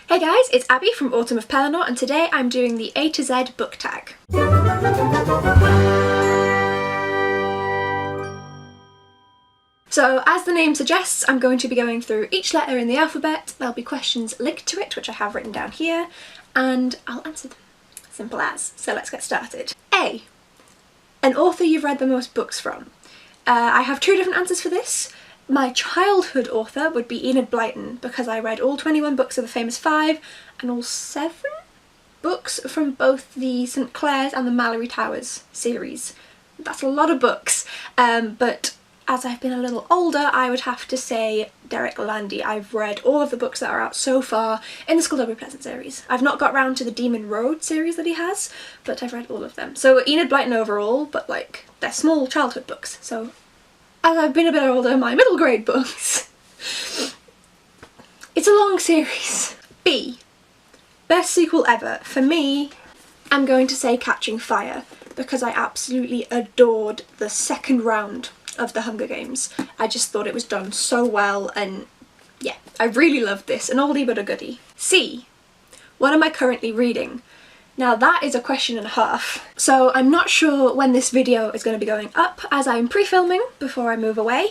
Hey guys, it's Abby from Autumn of Pellinor, and today I'm doing the A to Z book tag. So as the name suggests, I'm going to be going through each letter in the alphabet. There'll be questions linked to it, which I have written down here, and I'll answer them. Simple as. So let's get started. A. An author you've read the most books from. I have two different answers for this. My childhood author would be Enid Blyton, because I read all 21 books of the Famous Five and all 7 books from both the St Clair's and the Mallory Towers series. That's a lot of books, but as I've been a little older, I would have to say Derek Landy. I've read all of the books that are out so far in the Skullduggery Pleasant series. I've not got round to the Demon Road series that he has, but I've read all of them. So Enid Blyton overall, but like, they're small childhood books, so as I've been a bit older, my middle grade books. It's a long series. B. Best sequel ever. For me, I'm going to say Catching Fire, because I absolutely adored the second round of the Hunger Games. I just thought it was done so well, and yeah, I really loved this. An oldie but a goodie. C. What am I currently reading? Now that is a question and a half. So I'm not sure when this video is going to be going up, as I'm pre-filming before I move away,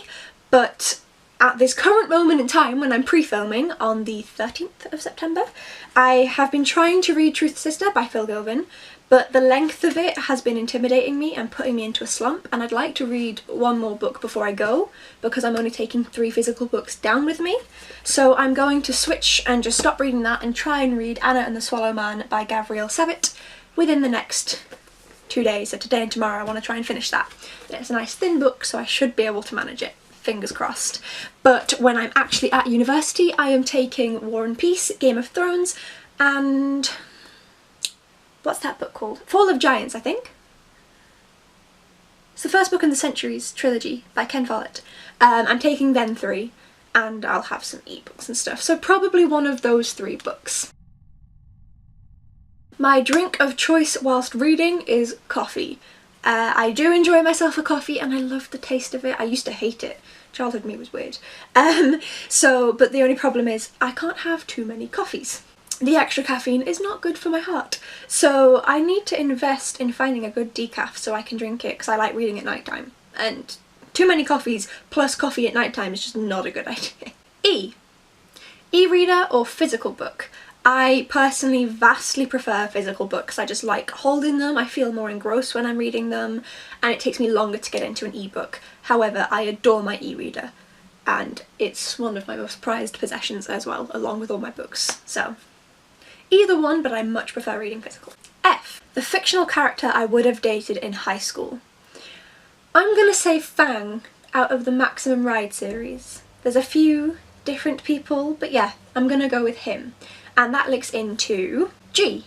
but at this current moment in time when I'm pre-filming on the 13th of September, I have been trying to read Truth's Sister by Phil Gilvin, but the length of it has been intimidating me and putting me into a slump, and I'd like to read one more book before I go, because I'm only taking 3 physical books down with me. So I'm going to switch and just stop reading that and try and read Anna and the Swallow Man by Gabrielle Savitt within the next 2 days. So today and tomorrow I want to try and finish that. It's a nice thin book, so I should be able to manage it. Fingers crossed. But when I'm actually at university, I am taking War and Peace, Game of Thrones, and what's that book called? Fall of Giants, I think. It's the first book in the Centuries trilogy by Ken Follett. I'm taking them 3, and I'll have some ebooks and stuff. So probably one of those 3 books. My drink of choice whilst reading is coffee. I do enjoy myself a coffee, and I love the taste of it. I used to hate it. Childhood me was weird. But the only problem is I can't have too many coffees. The extra caffeine is not good for my heart, so I need to invest in finding a good decaf so I can drink it, because I like reading at night time, and too many coffees plus coffee at night time is just not a good idea. E. E-reader or physical book? I personally vastly prefer physical books. I just like holding them, I feel more engrossed when I'm reading them, and it takes me longer to get into an e-book. However, I adore my e-reader, and it's one of my most prized possessions as well, along with all my books, so either one, but I much prefer reading physical. F. The fictional character I would have dated in high school. I'm gonna say Fang out of the Maximum Ride series. There's a few different people, but yeah, I'm gonna go with him. And that links into G.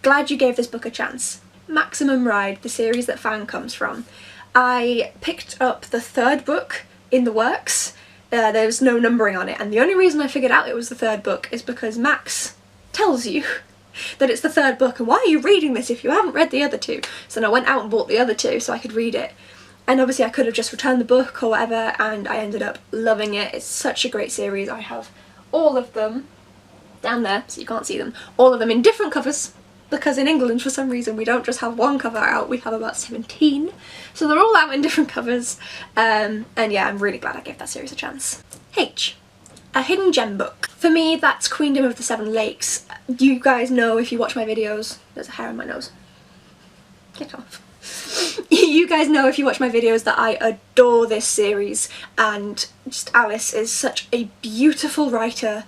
Glad you gave this book a chance. Maximum Ride, the series that Fang comes from. I picked up the 3rd book in the works. There's no numbering on it, and the only reason I figured out it was the 3rd book is because Max tells you that it's the 3rd book, and why are you reading this if you haven't read the other 2? So then I went out and bought the other 2 so I could read it, and obviously I could have just returned the book or whatever, and I ended up loving it. It's such a great series. I have all of them down there so you can't see them, all of them in different covers, because in England for some reason we don't just have one cover out, we have about 17, so they're all out in different covers, and yeah, I'm really glad I gave that series a chance. H. A hidden gem book. For me, that's Queendom of the Seven Lakes. You guys know if you watch my videos, there's a hair on my nose. Get off. You guys know if you watch my videos that I adore this series, and just Alice is such a beautiful writer.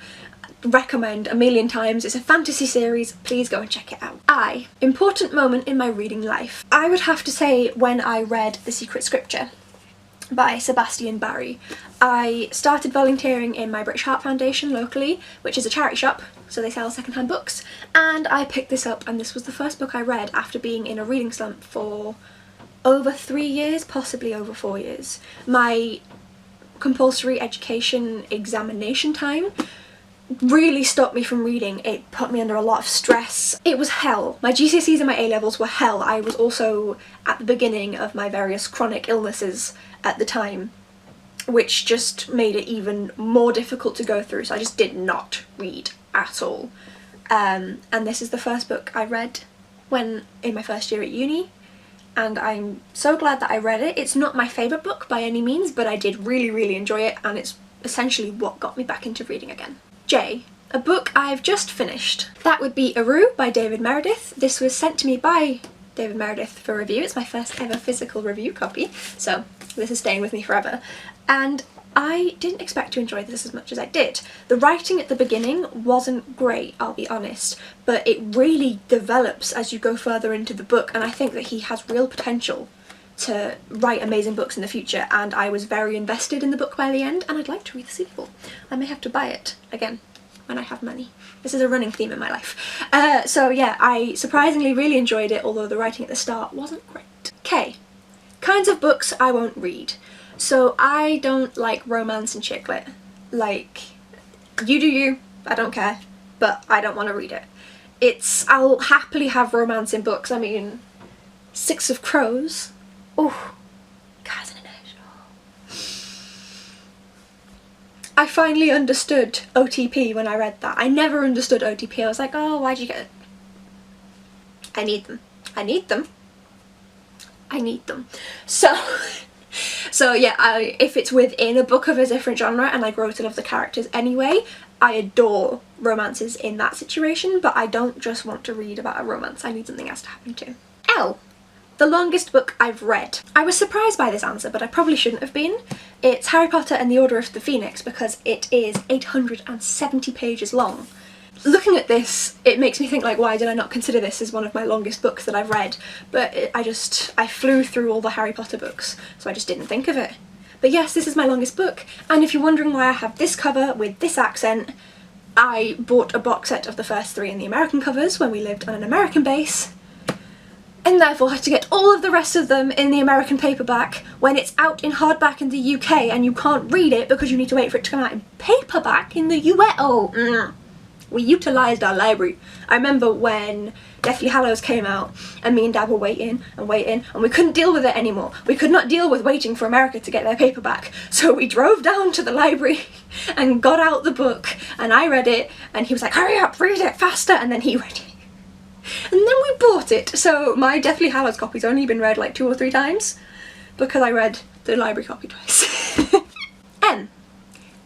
Recommend a million times. It's a fantasy series, please go and check it out. I. Important moment in my reading life. I would have to say when I read The Secret Scripture by Sebastian Barry. I started volunteering in my British Heart Foundation locally, which is a charity shop, so they sell second-hand books, and I picked this up, and this was the first book I read after being in a reading slump for over 3 years, possibly over 4 years. My compulsory education examination time really stopped me from reading. It put me under a lot of stress. It was hell. My GCSEs and my A-levels were hell. I was also at the beginning of my various chronic illnesses at the time, which just made it even more difficult to go through, so I just did not read at all. and this is the first book I read when in my first year at uni, and I'm so glad that I read it. It's not my favourite book by any means, but I did really enjoy it, and it's essentially what got me back into reading again. J. A book I've just finished. That would be Aru by David Meredith. This was sent to me by David Meredith for review. It's my first ever physical review copy, so this is staying with me forever. And I didn't expect to enjoy this as much as I did. The writing at the beginning wasn't great, I'll be honest, but it really develops as you go further into the book, and I think that he has real potential to write amazing books in the future, and I was very invested in the book by the end, and I'd like to read the sequel. I may have to buy it again when I have money. This is a running theme in my life. So yeah, I surprisingly really enjoyed it, although the writing at the start wasn't great. K. Kinds of books I won't read. So I don't like romance and chick lit. Like, you do you, I don't care, but I don't want to read it. I'll happily have romance in books. I mean, Six of Crows. Oh, guys in a I finally understood OTP when I read that. I never understood OTP. I was like, oh, why'd you get it? I need them. I need them. I need them. So yeah, if it's within a book of a different genre and I grow to love the characters anyway, I adore romances in that situation, but I don't just want to read about a romance. I need something else to happen too. L. The longest book I've read. I was surprised by this answer, but I probably shouldn't have been. It's Harry Potter and the Order of the Phoenix, because it is 870 pages long. Looking at this, it makes me think, like, why did I not consider this as one of my longest books that I've read? But I flew through all the Harry Potter books, so I just didn't think of it. But yes, this is my longest book, and if you're wondering why I have this cover with this accent, I bought a box set of the first 3 in the American covers when we lived on an American base, and therefore had to get all of the rest of them in the American paperback when it's out in hardback in the UK and you can't read it because you need to wait for it to come out in paperback in the US. We utilised our library. I remember when Deathly Hallows came out and me and Dad were waiting and we couldn't deal with it anymore. We could not deal with waiting for America to get their paperback, so we drove down to the library and got out the book and I read it and he was like, hurry up, read it faster, and then he read it. And then we bought it, so my Deathly Hallows copy's only been read like 2 or 3 times because I read the library copy twice. N.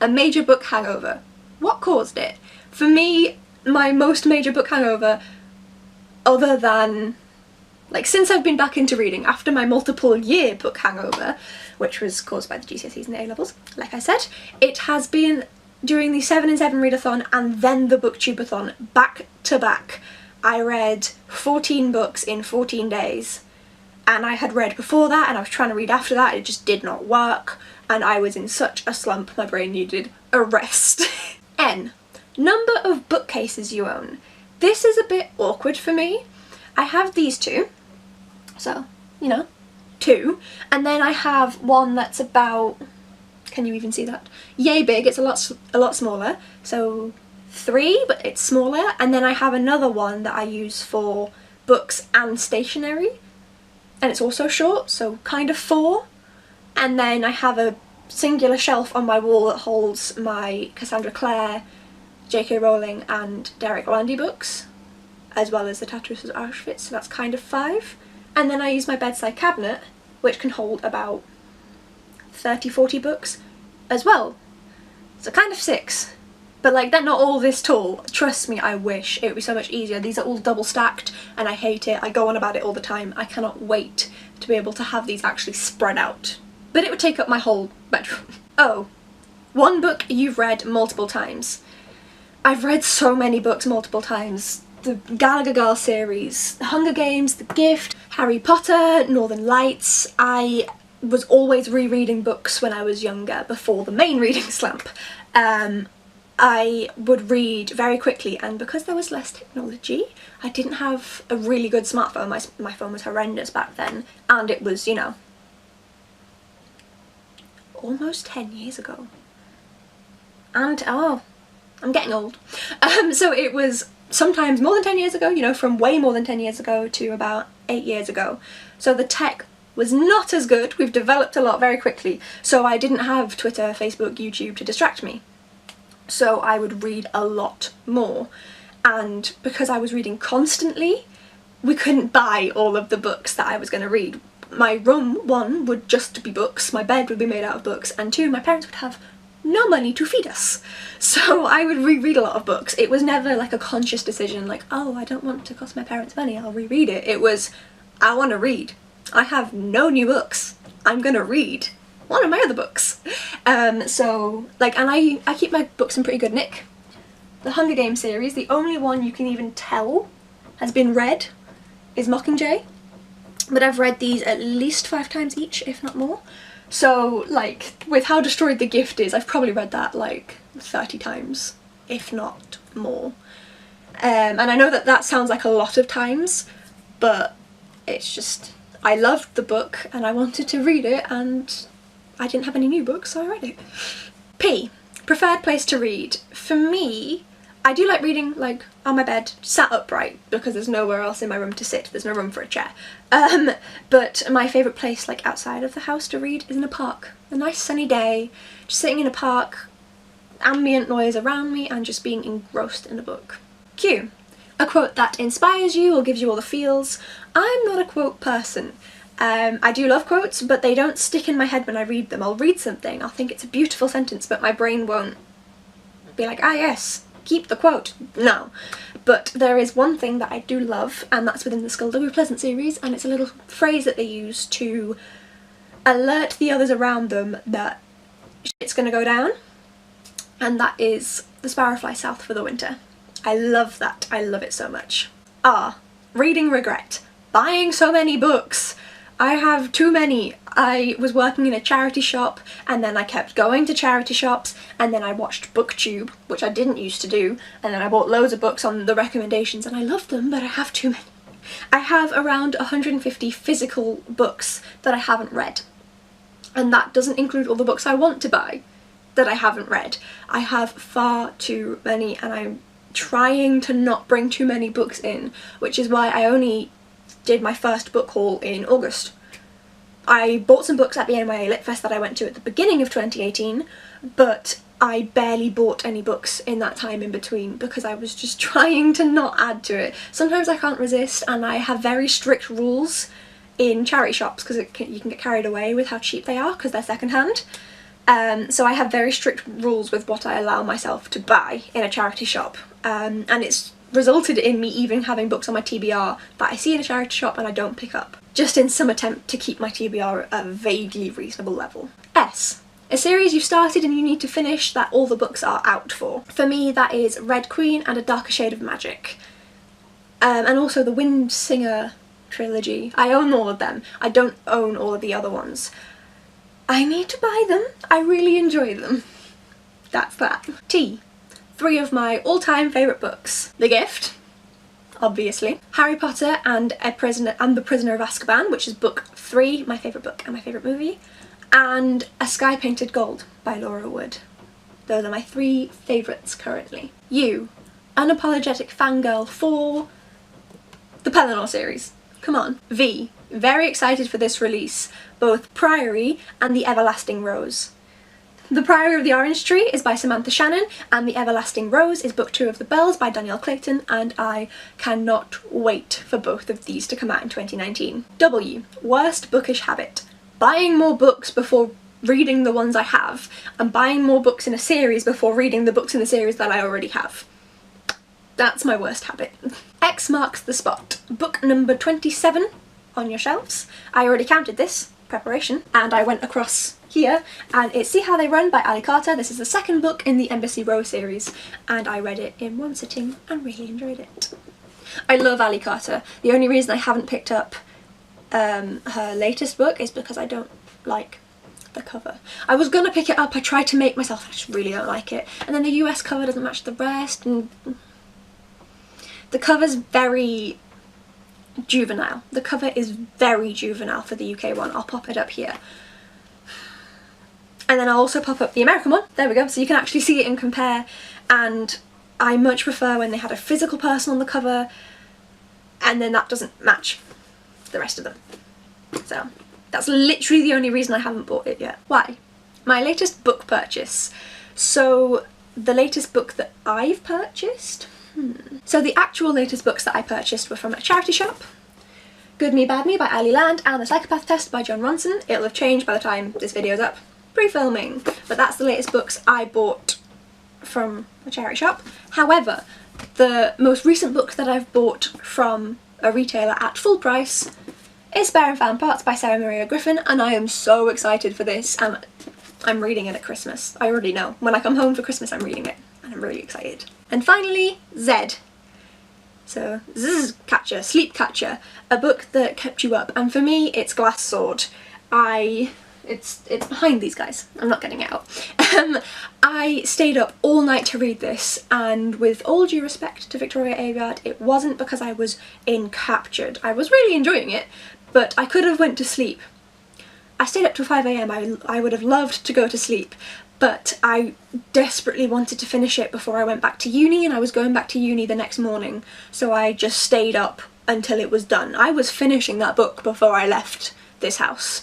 A major book hangover. What caused it? For me, my most major book hangover, other than, like, since I've been back into reading after my multiple year book hangover, which was caused by the GCSEs and the A-levels, like I said, it has been during the 7 in 7 readathon and then the booktubeathon back to back. I read 14 books in 14 days, and I had read before that and I was trying to read after that, it just did not work, and I was in such a slump my brain needed a rest. N. Number of bookcases you own. This is a bit awkward for me. I have these 2, so, you know, 2, and then I have one that's about, can you even see that? Yay big, it's a lot smaller, so 3, but it's smaller, and then I have another one that I use for books and stationery, and it's also short, so kind of 4, and then I have a singular shelf on my wall that holds my Cassandra Clare, J.K. Rowling and Derek Landy books, as well as the Tattoos of Auschwitz, so that's kind of 5, and then I use my bedside cabinet, which can hold about 30-40 books as well, so kind of 6. But like, they're not all this tall. Trust me, I wish. It would be so much easier. These are all double stacked and I hate it. I go on about it all the time. I cannot wait to be able to have these actually spread out. But it would take up my whole bedroom. Oh, one book you've read multiple times. I've read so many books multiple times. The Gallagher Girls series, The Hunger Games, The Gift, Harry Potter, Northern Lights. I was always rereading books when I was younger, before the main reading slump. I would read very quickly, and because there was less technology, I didn't have a really good smartphone. My phone was horrendous back then, and it was, you know, almost 10 years ago. And, oh, I'm getting old. So it was sometimes more than 10 years ago, you know, from way more than 10 years ago to about 8 years ago. So the tech was not as good. We've developed a lot very quickly. So I didn't have Twitter, Facebook, YouTube to distract me. So I would read a lot more. and because I was reading constantly, we couldn't buy all of the books that I was going to read. My room, one, would just be books, my bed would be made out of books, and two, my parents would have no money to feed us. So I would reread a lot of books. It was never like a conscious decision like, oh, I don't want to cost my parents money, I'll reread it. It was, I want to read. I have no new books. I'm gonna read one of my other books. So like, and I keep my books in pretty good nick. The Hunger Games series, the only one you can even tell has been read is Mockingjay. But I've read these at least 5 times each, if not more. So like, with How Destroyed the Gift Is, I've probably read that like 30 times, if not more. And I know that that sounds like a lot of times, but it's just, I loved the book and I wanted to read it and I didn't have any new books, so I read it. P. Preferred place to read. For me, I do like reading like on my bed, sat upright, because there's nowhere else in my room to sit, there's no room for a chair. But my favourite place like outside of the house to read is in a park. A nice sunny day, just sitting in a park, ambient noise around me and just being engrossed in a book. Q. A quote that inspires you or gives you all the feels. I'm not a quote person. I do love quotes, but they don't stick in my head when I read them. I'll read something, I'll think it's a beautiful sentence, but my brain won't be like, ah yes, keep the quote. No. But there is one thing that I do love, and that's within the Skullduggery Pleasant series, and it's a little phrase that they use to alert the others around them that shit's gonna go down, and that is the sparrow flies south for the winter. I love that. I love it so much. R. Reading regret. Buying so many books. I have too many. I was working in a charity shop and then I kept going to charity shops and then I watched BookTube, which I didn't used to do, and then I bought loads of books on the recommendations and I love them, but I have too many. I have around 150 physical books that I haven't read, and that doesn't include all the books I want to buy that I haven't read. I have far too many and I'm trying to not bring too many books in, which is why I only did my first book haul in August. I bought some books at the NYA Lit Fest that I went to at the beginning of 2018, but I barely bought any books in that time in between because I was just trying to not add to it. Sometimes I can't resist, and I have very strict rules in charity shops because you can get carried away with how cheap they are because they're secondhand. So I have very strict rules with what I allow myself to buy in a charity shop, and it's resulted in me even having books on my TBR that I see in a charity shop and I don't pick up, just in some attempt to keep my TBR at a vaguely reasonable level. S. A series you've started and you need to finish that all the books are out for. For me that is Red Queen and A Darker Shade of Magic. And also the Wind Singer trilogy. I own all of them. I don't own all of the other ones. I need to buy them. I really enjoy them. That's that. T. 3 of my all-time favourite books. The Gift, obviously. Harry Potter and The Prisoner of Azkaban, which is book 3, my favourite book and my favourite movie. And A Sky Painted Gold by Laura Wood. Those are my 3 favourites currently. U. Unapologetic fangirl for the Pellinor series. Come on. V. Very excited for this release. Both Priory and The Everlasting Rose. The Priory of the Orange Tree is by Samantha Shannon and The Everlasting Rose is book 2 of The Bells by Danielle Clayton, and I cannot wait for both of these to come out in 2019. W. Worst bookish habit. Buying more books before reading the ones I have, and buying more books in a series before reading the books in the series that I already have. That's my worst habit. X marks the spot. Book number 27 on your shelves. I already counted this, preparation, and I went across here, and it's See How They Run by Ali Carter. This is the second book in the Embassy Row series, and I read it in one sitting and really enjoyed it. I love Ali Carter. The only reason I haven't picked up her latest book is because I don't like the cover. I was gonna pick it up, I tried to make myself, I just really don't like it, and then the US cover doesn't match the rest, and the cover's very juvenile. The cover is very juvenile for the UK one. I'll pop it up here. And then I'll also pop up the American one. There we go, so you can actually see it and compare, and I much prefer when they had a physical person on the cover and then that doesn't match the rest of them. So that's literally the only reason I haven't bought it yet. Why? My latest book purchase. So the latest book that I've purchased, So the actual latest books that I purchased were from a charity shop. Good Me Bad Me by Ali Land and The Psychopath Test by John Ronson. It'll have changed by the time this video's up. Pre-filming. But that's the latest books I bought from a charity shop. However, the most recent book that I've bought from a retailer at full price is Spare and Found Parts by Sarah Maria Griffin, and I am so excited for this. I'm reading it at Christmas. I already know. When I come home for Christmas, I'm reading it, and I'm really excited. And finally, Z. So, Zzz Catcher, Sleep Catcher, a book that kept you up, and for me, it's Glass Sword. It's behind these guys. I'm not getting it out. I stayed up all night to read this, and with all due respect to Victoria Aveyard, it wasn't because I was encaptured. I was really enjoying it, but I could have went to sleep. I stayed up till 5 AM. I would have loved to go to sleep, but I desperately wanted to finish it before I went back to uni, and I was going back to uni the next morning, so I just stayed up until it was done. I was finishing that book before I left this house.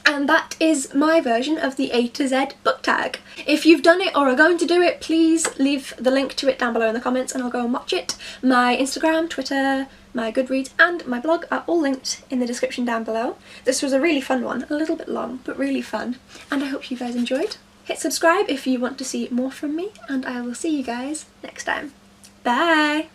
And that is my version of the A to Z book tag. If you've done it or are going to do it, please leave the link to it down below in the comments and I'll go and watch it. My Instagram, Twitter, my Goodreads and my blog are all linked in the description down below. This was a really fun one, a little bit long, but really fun. And I hope you guys enjoyed. Hit subscribe if you want to see more from me, and I will see you guys next time. Bye!